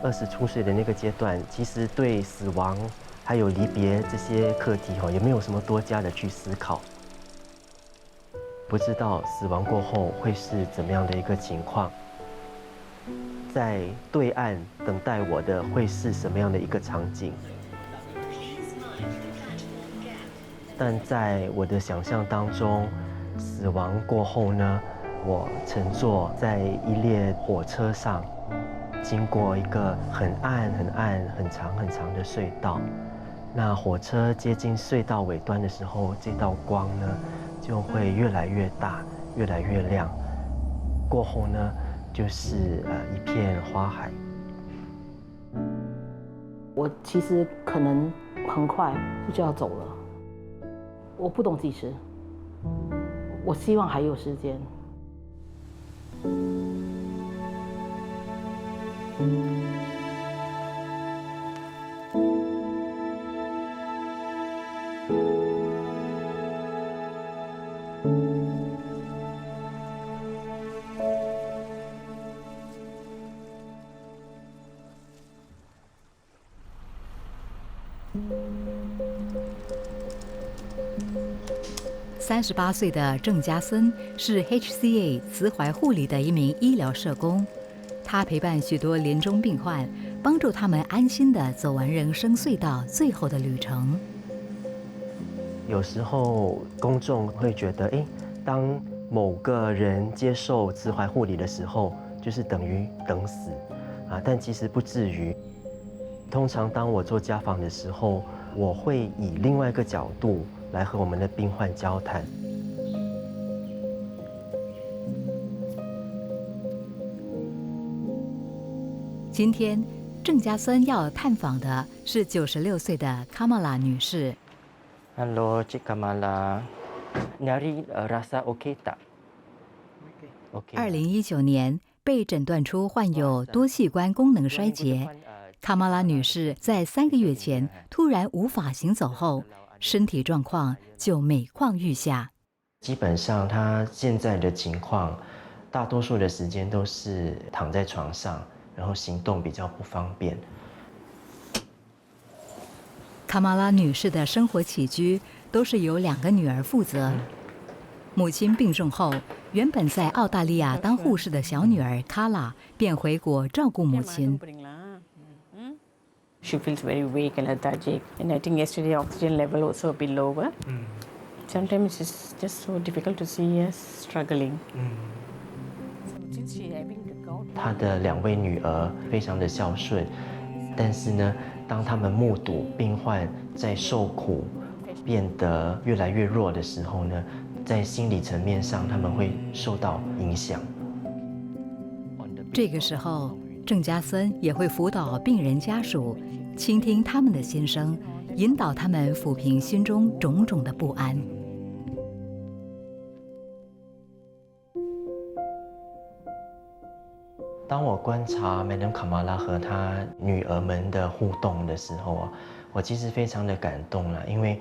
20出岁的那个阶段，其实对死亡还有离别这些课题也没有什么多加的去思考。不知道死亡过后会是怎么样的一个情况，在对岸等待我的会是什么样的一个场景？但在我的想象当中，死亡过后呢，我乘坐在一列火车上，经过一个很暗、很暗、很长、很长的隧道。那火车接近隧道尾端的时候，这道光呢就会越来越大，越来越亮。过后呢，就是一片花海。我其实可能很快我就要走了，我不懂计时，我希望还有时间。38岁的郑家森是 HCA 慈怀护理的一名医疗社工，他陪伴许多临终病患，帮助他们安心地走完人生隧道最后的旅程。有时候公众会觉得，当某个人接受慈怀护理的时候，就是等于等死但其实不至于。通常当我做家访的时候，我会以另外一个角度来和我们的病患交谈。今天，郑家森要探访的是96岁的卡玛拉女士。Halo, Cik Kamala. Nyari rasa okey tak? OK。2019年被诊断出患有多器官功能衰竭。卡玛拉女士在3个月前突然无法行走后，身体状况就每况愈下。基本上，她现在的情况，大多数的时间都是躺在床上，然后行动比较不方便。卡玛拉女士的生活起居都是由2个女儿负责。母亲病重后，原本在澳大利亚当护士的小女儿卡拉便回国照顾母亲。She feels very weak and lethargic, and I think yesterday oxygen level also a bit lower. Sometimes it's just so difficult to see us struggling. 她的2位女儿非常的孝顺，但是呢，当他们目睹病患在受苦、变得越来越弱的时候呢，在心理层面上他们会受到影响。这个时候，郑家森也会辅导病人家属，倾听他们的心声，引导他们抚平心中种种的不安。当我观察 Madam Kamala 和她女儿们的互动的时候我其实非常的感动了，因为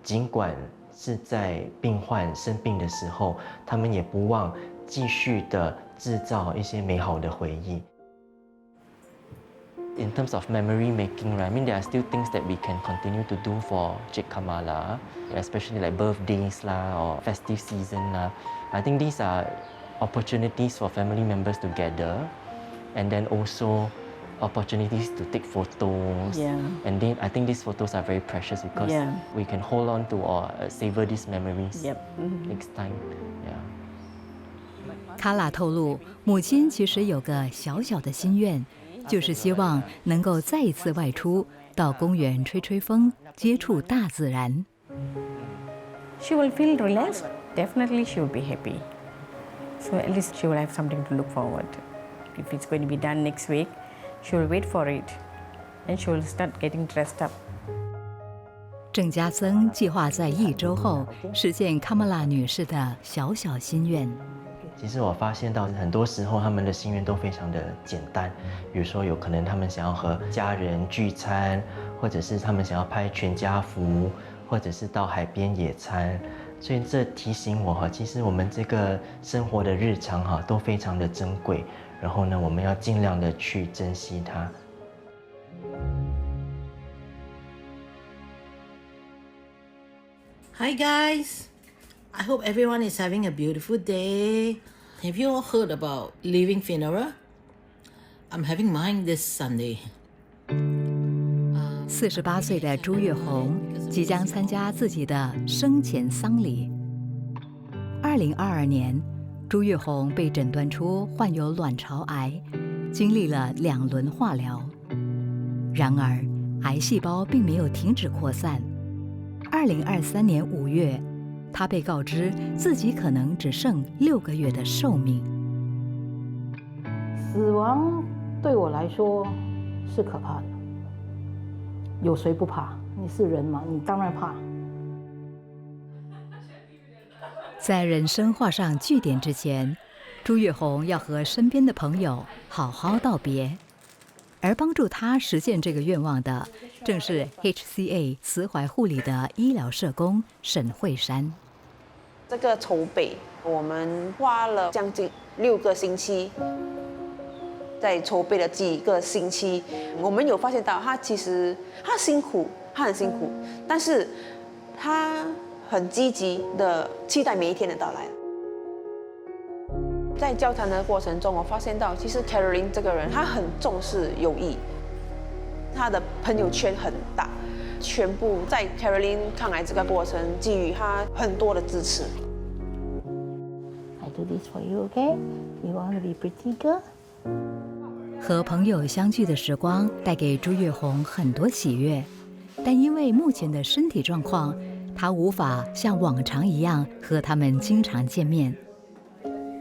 尽管是在病患生病的时候，他们也不忘继续的制造一些美好的回忆。In terms of memory making, right? I mean, there are still things that we can continue to do for Cik Kamala, especially like birthdays or festive season I think these are opportunities for family members to gather, and then also opportunities to take photos. And then I think these photos are very precious because we can hold on to or savor these memories next time. 卡拉透露，母亲其实有个小小的心愿，就是希望能够再一次外出，到公园吹吹风，接触大自然。She will feel relaxed. Definitely, she will be happy. So at least she will have something to look forward. If it's going to be done next week, she will wait for it, and she will start getting dressed up. 郑家森计划在1周后实现卡玛拉女士的小小心愿。其实我发现到很多时候他们的心愿都非常的简单，比如说有可能他们想要和家人聚餐，或者是他们想要拍全家福，或者是到海边野餐。所以这提醒我其实我们这个生活的日常都非常的珍贵，然后呢，我们要尽量的去珍惜它。Hi guys, I hope everyone is having a beautiful day. Have you all heard about Living Funeral? I'm having mine this Sunday. 48岁的朱月红即将参加自己的生前丧礼。2022年，朱月红被诊断出患有卵巢癌，经历了2轮化疗。然而，癌细胞并没有停止扩散。2023年5月，她被告知自己可能只剩6个月的寿命。死亡对我来说是可怕的，有谁不怕？你是人嘛，你当然怕。在人生画上句点之前，朱月红要和身边的朋友好好道别，而帮助她实现这个愿望的，正是 HCA 慈怀护理的医疗社工沈慧珊。这个筹备，我们花了将近6个星期。在筹备的几个星期，我们有发现到他其实他辛苦，他很辛苦，但是他很积极的期待每一天的到来。在交谈的过程中，我发现到其实 Caroline 这个人，他很重视友谊，他的朋友圈很大，全部在 Caroline 抗癌这个过程给予他很多的支持。I do this for you, okay? You want to be pretty girl? 和朋友相聚的时光带给朱月红很多喜悦，但因为目前的身体状况，她无法像往常一样和他们经常见面，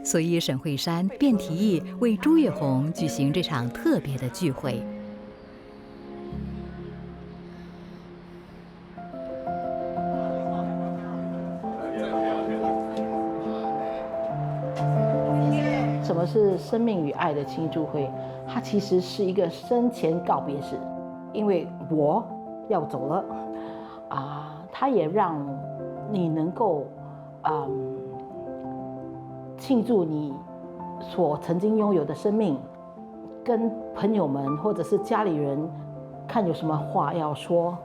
所以沈慧珊便提议为朱月红举行这场特别的聚会。什么是生命与爱的庆祝会？它其实是一个生前告别式，因为我要走了，它也让你能够庆祝你所曾经拥有的生命，跟朋友们或者是家里人看有什么话要说。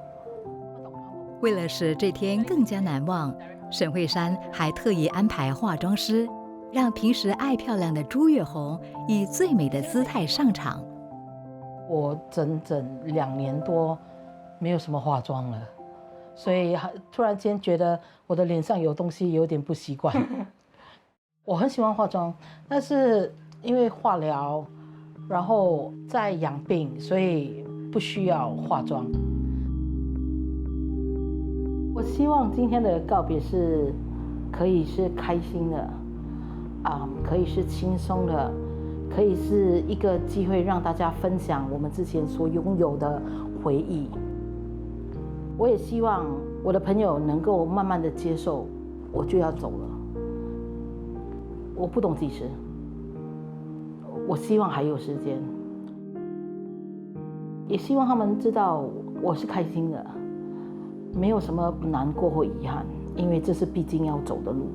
为了使这天更加难忘，沈慧珊还特意安排化妆师，让平时爱漂亮的朱月红以最美的姿态上场。我整整2年多没有什么化妆了，所以突然间觉得我的脸上有东西有点不习惯。我很喜欢化妆，但是因为化疗，然后在养病，所以不需要化妆。我希望今天的告别式可以是开心的。可以是轻松的，可以是一个机会让大家分享我们之前所拥有的回忆。我也希望我的朋友能够慢慢的接受，我就要走了。我不懂几时，我希望还有时间，也希望他们知道我是开心的，没有什么难过或遗憾，因为这是必经要走的路。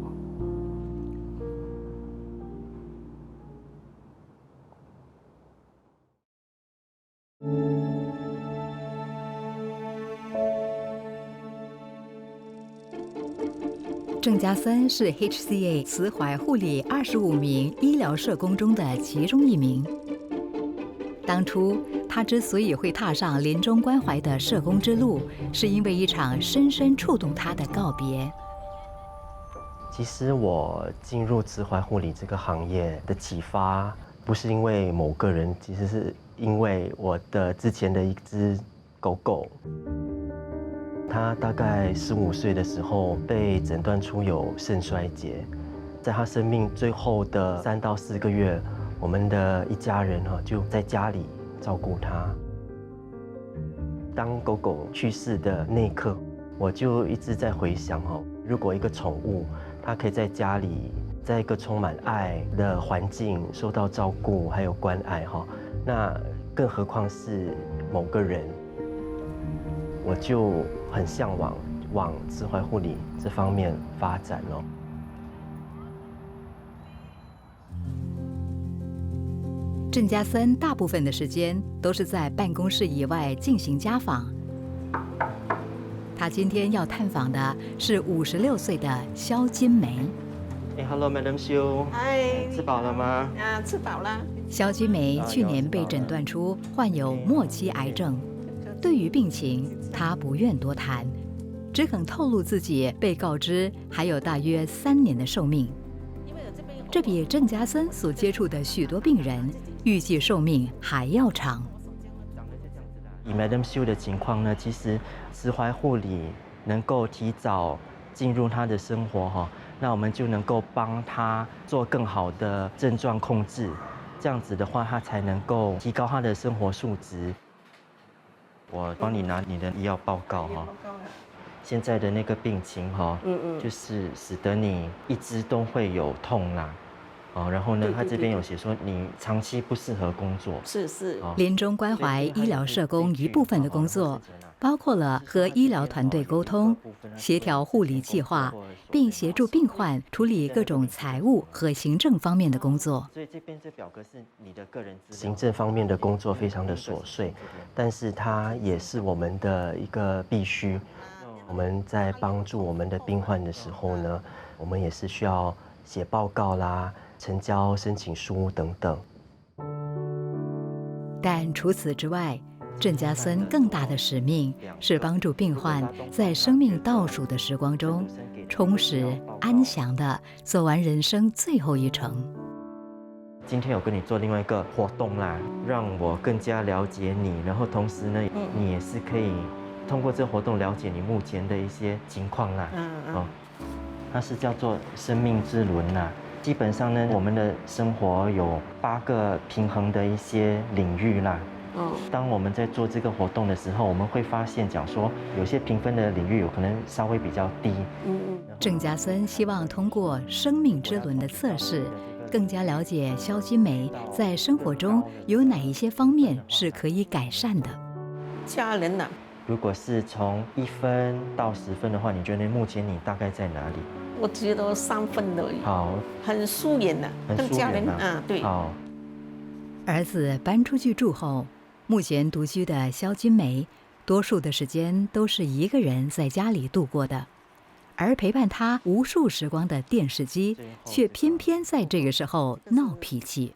郑家森是 HCA 慈怀护理25名医疗社工中的其中1名。当初他之所以会踏上临终关怀的社工之路，是因为一场深深触动他的告别。其实我进入慈怀护理这个行业的启发，不是因为某个人，其实是因为我的之前的一只狗狗。他大概15岁的时候被诊断出有肾衰竭，在他生命最后的3到4个月，我们的一家人就在家里照顾他。当狗狗去世的那一刻，我就一直在回想如果一个宠物它可以在家里，在一个充满爱的环境受到照顾还有关爱那更何况是某个人。我就很向往慈怀护理这方面发展了。郑家森大部分的时间都是在办公室以外进行家访。他他今天要探访的是56岁的肖金梅。Hello, Madam Xu。嗨，吃饱了吗？啊，吃饱了。肖金梅去年被诊断出患有末期癌症，对于病情，她不愿多谈，只肯透露自己被告知还有大约3年的寿命。这比郑家森所接触的许多病人预计寿命还要长。以 Madam Xu 的情况呢，其实慈怀护理能够提早进入他的生活哈，那我们就能够帮他做更好的症状控制，这样子的话，他才能够提高他的生活素质。我帮你拿你的医药报告哈。现在的那个病情哈，就是使得你一直都会有痛啦，然后呢，他这边有写说你长期不适合工作，是。临终关怀医疗社工一部分的工作，包括了和医疗团队沟通、协调护理计划，并协助病患处理各种财务和行政方面的工作。所以这边这表格是你的个人行政方面的工作非常的琐碎，但是它也是我们的一个必须。我们在帮助我们的病患的时候呢，我们也是需要写报告啦、呈交申请书等等。但除此之外，郑家森更大的使命是帮助病患在生命倒数的时光中，充实、安详地走完人生最后一程。今天有跟你做另外一个活动啦，让我更加了解你，然后同时呢，你也是可以通过这个活动了解你目前的一些情况啦。它是叫做生命之轮啦。基本上呢，我们的生活有8个平衡的一些领域啦。当我们在做这个活动的时候，我们会发现讲说，有些评分的领域有可能稍微比较低。郑家森希望通过生命之轮的测试，更加了解肖金梅在生活中有哪一些方面是可以改善的。家人呐，如果是从1分到10分的话，你觉得目前你大概在哪里？我觉得3分而已。好，很疏远的，跟家人对。好。儿子搬出去住后，目前独居的肖金梅，多数的时间都是一个人在家里度过的，而陪伴她无数时光的电视机，却偏偏在这个时候闹脾气。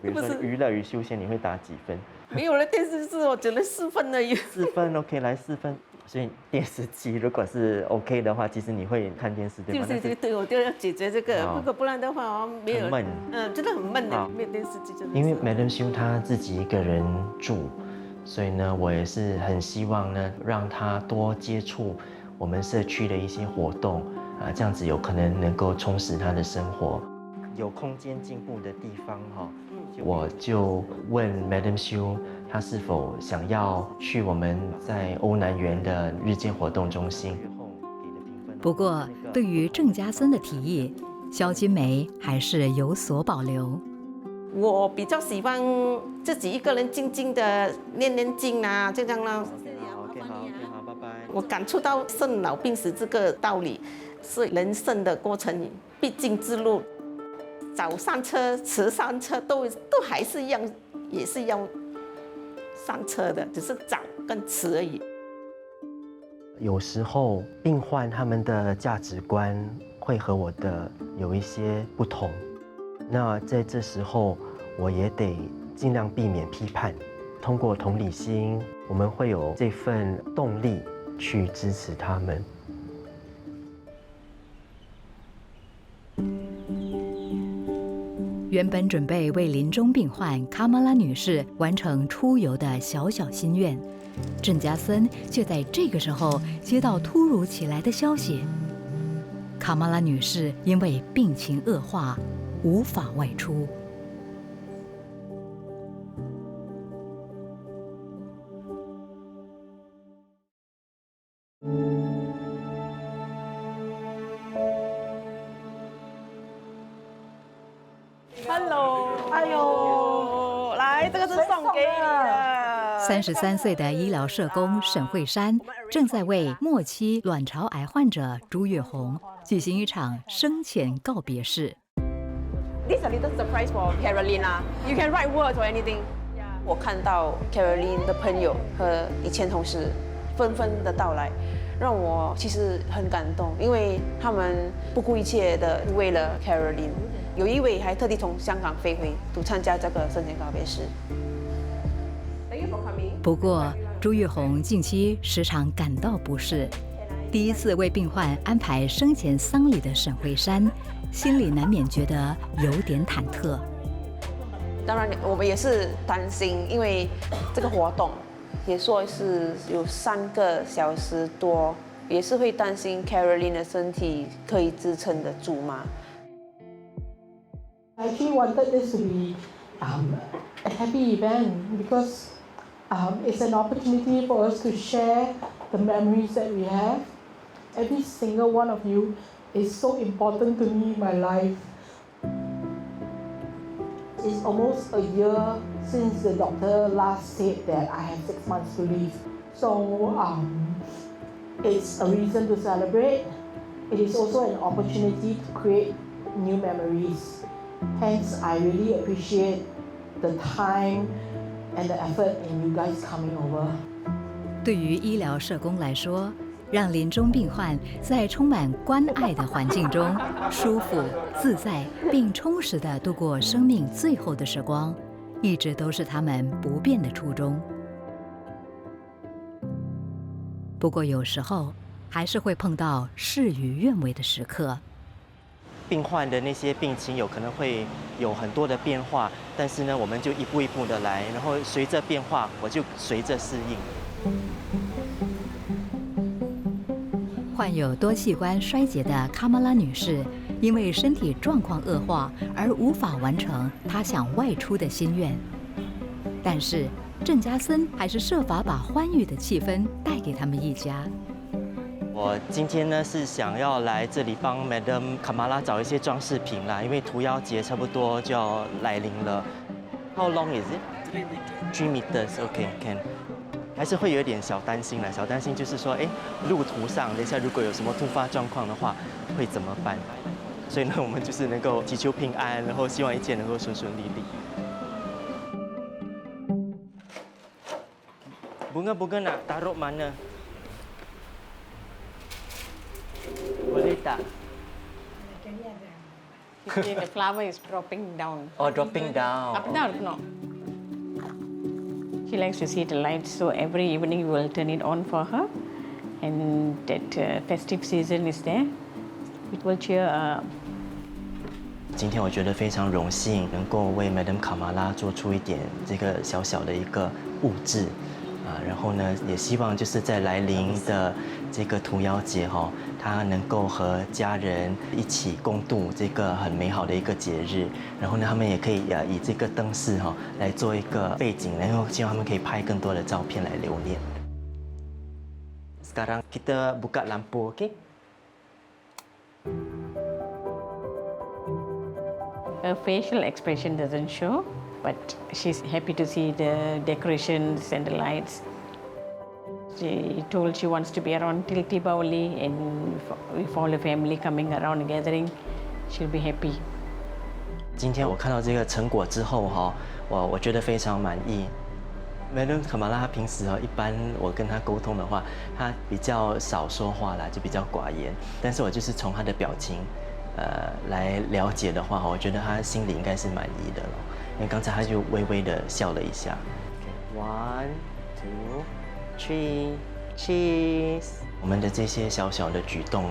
比如说娱乐与休闲，你会打几分？没有了，电视机我只能4分而已。4分 ，OK， 来4分。所以电视机如果是 OK 的话，其实你会看电视对吗？对，我就要解决这个，不然的话没有。很闷。真的很闷的，没有电视机真的。因为 Madam Xu 她自己一个人住，所以呢，我也是很希望呢，让她多接触我们社区的一些活动这样子有可能能够充实她的生活，有空间进步的地方哈。我就问 Madam Xu， 她是否想要去我们在欧南园的日间活动中心。不过，对于郑家森的提议，肖金梅还是有所保留。我比较喜欢自己一个人静静的念经啊，这样啦。OK， 好，拜拜。我感触到生老病死这个道理，是人生的过程必经之路。早上车、迟上车都还是一样，也是要上车的，只是早跟迟而已。有时候病患他们的价值观会和我的有一些不同，那在这时候我也得尽量避免批判，通过同理心，我们会有这份动力去支持他们。原本准备为临终病患卡玛拉女士完成出游的小小心愿，郑家森却在这个时候接到突如其来的消息：卡玛拉女士因为病情恶化，无法外出。哎呦，来，这个是送给你的。33岁的医疗社工沈慧珊正在为末期卵巢癌患者朱月红举行一场生前告别式。This is a little surprise for Carolina. You can write words or anything. 我看到 Caroline 的朋友和以前同事纷纷的到来，让我其实很感动，因为他们不顾一切的为了 Caroline， 有一位还特地从香港飞回都参加这个生前告别式。不过，朱玉红近期时常感到不适。第一次为病患安排生前丧礼的沈慧珊，心里难免觉得有点忐忑。当然，我们也是担心，因为这个活动也说是有3个小时多，也是会担心 Caroline 的身体可以支撑得住吗？ I actually wanted this to be a happy event because it's an opportunity for us to share the memories that we have. Every single one of you is so important to me in my life. It's almost a year since the doctor last said that I have 6 months to live. So it's a reason to celebrate. It is also an opportunity to create new memories. Hence, I really appreciate the time and the effort in you guys coming over. 对于医疗社工来说，让临终病患在充满关爱的环境中舒服、自在并充实地度过生命最后的时光，一直都是他们不变的初衷。不过有时候还是会碰到事与愿违的时刻。病患的那些病情有可能会有很多的变化，但是呢，我们就一步一步的来，然后随着变化，我就随着适应。患有多器官衰竭的卡玛拉女士，因为身体状况恶化而无法完成她想外出的心愿。但是郑家森还是设法把欢愉的气氛带给他们一家。我今天呢是想要来这里帮 Madam Kamala 找一些装饰品啦，因为屠妖节差不多就要来临了。How long is it? 3 meters. Okay, can. 还是会有一点小担心啦，小担心就是说，路途上等一下如果有什么突发状况的话，会怎么办？所以呢，我们就是能够祈求平安，然后希望一切能够顺顺利利。Bunga-bunga nak taruh mana? Boleh tak? The flower is dropping down. Oh, dropping down. Up down, no. She likes to see the lights, so every evening we will turn it on for her. And that festive season is there. It will cheer her up. 今天我觉得非常荣幸，能够为 Madam Kamala 做出一点这个小小的一个物质。然后呢，也希望就是在来临的这个屠妖节他能够和家人一起共度这个很美好的一个节日。然后呢，他们也可以以这个灯饰来做一个背景，然后希望他们可以拍更多的照片来留念。Sekarang kita buka lampu, okey? Her facial expression doesn't show, but she's happy to see the decorations and the lights. She told she wants to be around till Deepavali, and with all the family coming around and gathering, she'll be happy. 今天我看到这个成果之后我觉得非常满意。Madam Kamala 她平时一般我跟她沟通的话，她比较少说话啦，就比较寡言。但是我就是从她的表情来了解的话，我觉得她心里应该是满意的了。因为刚才她就微微的笑了一下。1, 2, 3, cheese。我们的这些小小的举动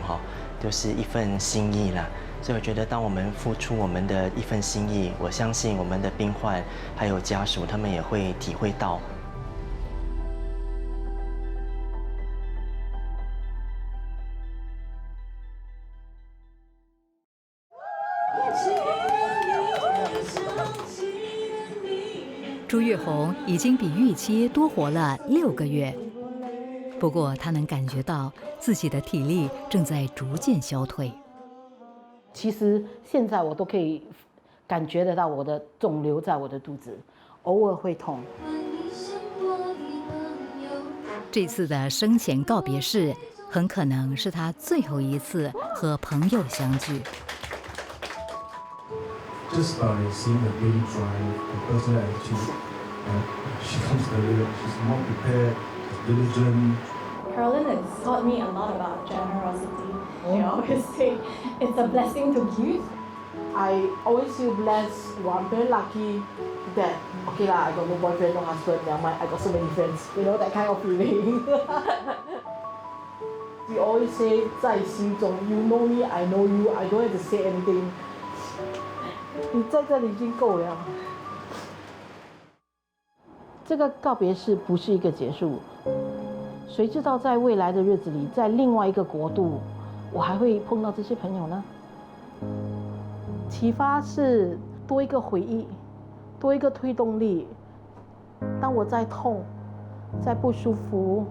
都是一份心意啦。所以我觉得，当我们付出我们的一份心意，我相信我们的病患还有家属，他们也会体会到。朱月红已经比预期多活了6个月，不过她能感觉到自己的体力正在逐渐消退。其实现在我都可以感觉得到我的肿瘤在我的肚子，偶尔会痛。这次的生前告别式很可能是他最后一次和朋友相聚。Just by seeing the baby drive, the personal attitude, she comes earlier. She's more prepared, diligent, Carolyn has taught me a lot about generosity. You always say it's a blessing to give. I always feel blessed. Well, I'm very lucky that okay lah, I got no boyfriend, no husband. Never mind, I got so many friends. You know that kind of feeling. We always say 在心中 you know me, I know you. I don't have to say anything. 你在这里已经够了。这个告别式不是一个结束，谁知道在未来的日子里，在另外一个国度，我还会碰到这些朋友呢？启发是多一个回忆，多一个推动力。当我在痛，在不舒服，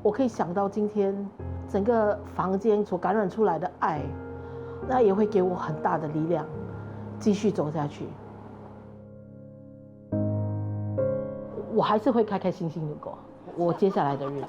我可以想到今天整个房间所感染出来的爱，那也会给我很大的力量，继续走下去。我还是会开开心心的过我接下来的日子。